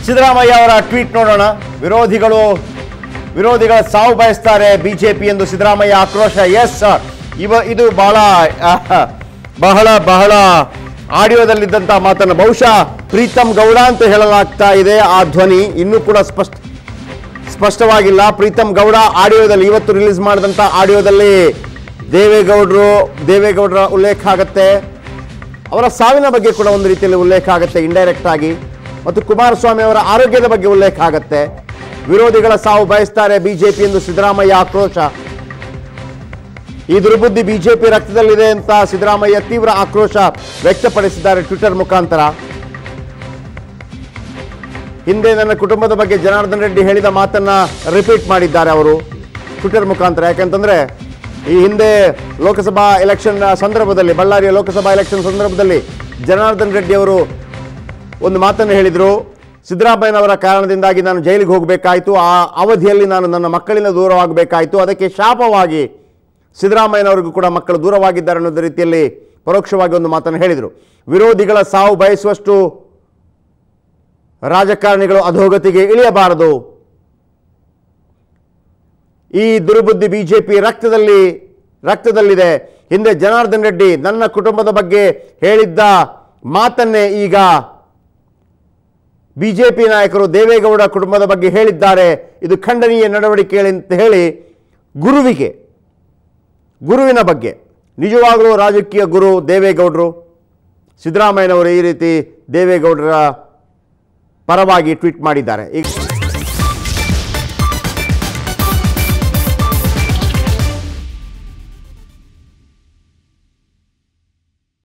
ಸಿದ್ದರಾಮಯ್ಯ ಅವರ ಟ್ವೀಟ್ ನೋಡೋಣ. ವಿರೋಧಿಗಳ ಸಾವು ಬಯಸ್ತಾರೆ ಬಿಜೆಪಿ ಎಂದು ಸಿದ್ದರಾಮಯ್ಯ ಆಕ್ರೋಶ. ಎಸ್, ಇದು ಬಹಳ ಆಡಿಯೋದಲ್ಲಿದ್ದಂತಹ ಮಾತನ್ನು ಬಹುಶಃ ಪ್ರೀತಮ್ ಗೌಡ ಅಂತ ಹೇಳಲಾಗ್ತಾ ಇದೆ. ಆ ಧ್ವನಿ ಇನ್ನೂ ಕೂಡ ಸ್ಪಷ್ಟವಾಗಿಲ್ಲ. ಪ್ರೀತಮ್ ಗೌಡ ಆಡಿಯೋದಲ್ಲಿ ಇವತ್ತು ರಿಲೀಸ್ ಮಾಡಿದಂಥ ಆಡಿಯೋದಲ್ಲಿ ದೇವೇಗೌಡರ ಉಲ್ಲೇಖ ಆಗುತ್ತೆ. ಅವರ ಸಾವಿನ ಬಗ್ಗೆ ಕೂಡ ಒಂದು ರೀತಿಯಲ್ಲಿ ಉಲ್ಲೇಖ ಆಗುತ್ತೆ ಇಂಡೈರೆಕ್ಟ್ ಆಗಿ. ಮತ್ತು ಕುಮಾರಸ್ವಾಮಿ ಅವರ ಆರೋಗ್ಯದ ಬಗ್ಗೆ ಉಲ್ಲೇಖ ಆಗುತ್ತೆ. ವಿರೋಧಿಗಳ ಸಾವು ಬಯಸ್ತಾರೆ ಬಿಜೆಪಿ ಎಂದು ಸಿದ್ದರಾಮಯ್ಯ ಆಕ್ರೋಶ. ಈ ದುರ್ಬುದ್ಧಿ ಬಿಜೆಪಿ ರಕ್ತದಲ್ಲಿದೆ ಅಂತ ಸಿದ್ದರಾಮಯ್ಯ ತೀವ್ರ ಆಕ್ರೋಶ ವ್ಯಕ್ತಪಡಿಸಿದ್ದಾರೆ ಟ್ವಿಟರ್ ಮುಖಾಂತರ. ಹಿಂದೆ ನನ್ನ ಕುಟುಂಬದ ಬಗ್ಗೆ ಜನಾರ್ದನ್ ರೆಡ್ಡಿ ಹೇಳಿದ ಮಾತನ್ನ ರಿಪೀಟ್ ಮಾಡಿದ್ದಾರೆ ಅವರು ಟ್ವಿಟರ್ ಮುಖಾಂತರ. ಯಾಕಂತಂದ್ರೆ ಈ ಹಿಂದೆ ಲೋಕಸಭಾ ಎಲೆಕ್ಷನ್ ಸಂದರ್ಭದಲ್ಲಿ, ಬಳ್ಳಾರಿಯ ಲೋಕಸಭಾ ಎಲೆಕ್ಷನ್ ಸಂದರ್ಭದಲ್ಲಿ ಜನಾರ್ದನ್ ರೆಡ್ಡಿ ಅವರು ಒಂದು ಮಾತನ್ನು ಹೇಳಿದರು. ಸಿದ್ದರಾಮಯ್ಯನವರ ಕಾರಣದಿಂದಾಗಿ ನಾನು ಜೈಲಿಗೆ ಹೋಗಬೇಕಾಯಿತು, ಆ ಅವಧಿಯಲ್ಲಿ ನಾನು ನನ್ನ ಮಕ್ಕಳಿಂದ ದೂರವಾಗಬೇಕಾಯಿತು, ಅದಕ್ಕೆ ಶಾಪವಾಗಿ ಸಿದ್ದರಾಮಯ್ಯನವರಿಗೂ ಕೂಡ ಮಕ್ಕಳು ದೂರವಾಗಿದ್ದಾರೆ ಅನ್ನೋದ ರೀತಿಯಲ್ಲಿ ಪರೋಕ್ಷವಾಗಿ ಒಂದು ಮಾತನ್ನು ಹೇಳಿದರು. ವಿರೋಧಿಗಳ ಸಾವು ಬಯಸುವಷ್ಟು ರಾಜಕಾರಣಿಗಳು ಅಧೋಗತಿಗೆ ಇಳಿಯಬಾರದು. ಈ ದುರ್ಬುದ್ಧಿ ಬಿಜೆಪಿ ರಕ್ತದಲ್ಲಿದೆ. ಹಿಂದೆ ಜನಾರ್ದನ್ ರೆಡ್ಡಿ ನನ್ನ ಕುಟುಂಬದ ಬಗ್ಗೆ ಹೇಳಿದ್ದ ಮಾತನ್ನೇ ಈಗ ಬಿಜೆಪಿ ನಾಯಕರು ದೇವೇಗೌಡ ಕುಟುಂಬದ ಬಗ್ಗೆ ಹೇಳಿದ್ದಾರೆ. ಇದು ಖಂಡನೀಯ ನಡವಳಿಕೆ ಅಂತ ಹೇಳಿ ಗುರುವಿನ ಬಗ್ಗೆ, ನಿಜವಾಗಲೂ ರಾಜಕೀಯ ಗುರು ದೇವೇಗೌಡರು, ಸಿದ್ದರಾಮಯ್ಯನವರು ಈ ರೀತಿ ದೇವೇಗೌಡರ ಪರವಾಗಿ ಟ್ವೀಟ್ ಮಾಡಿದ್ದಾರೆ.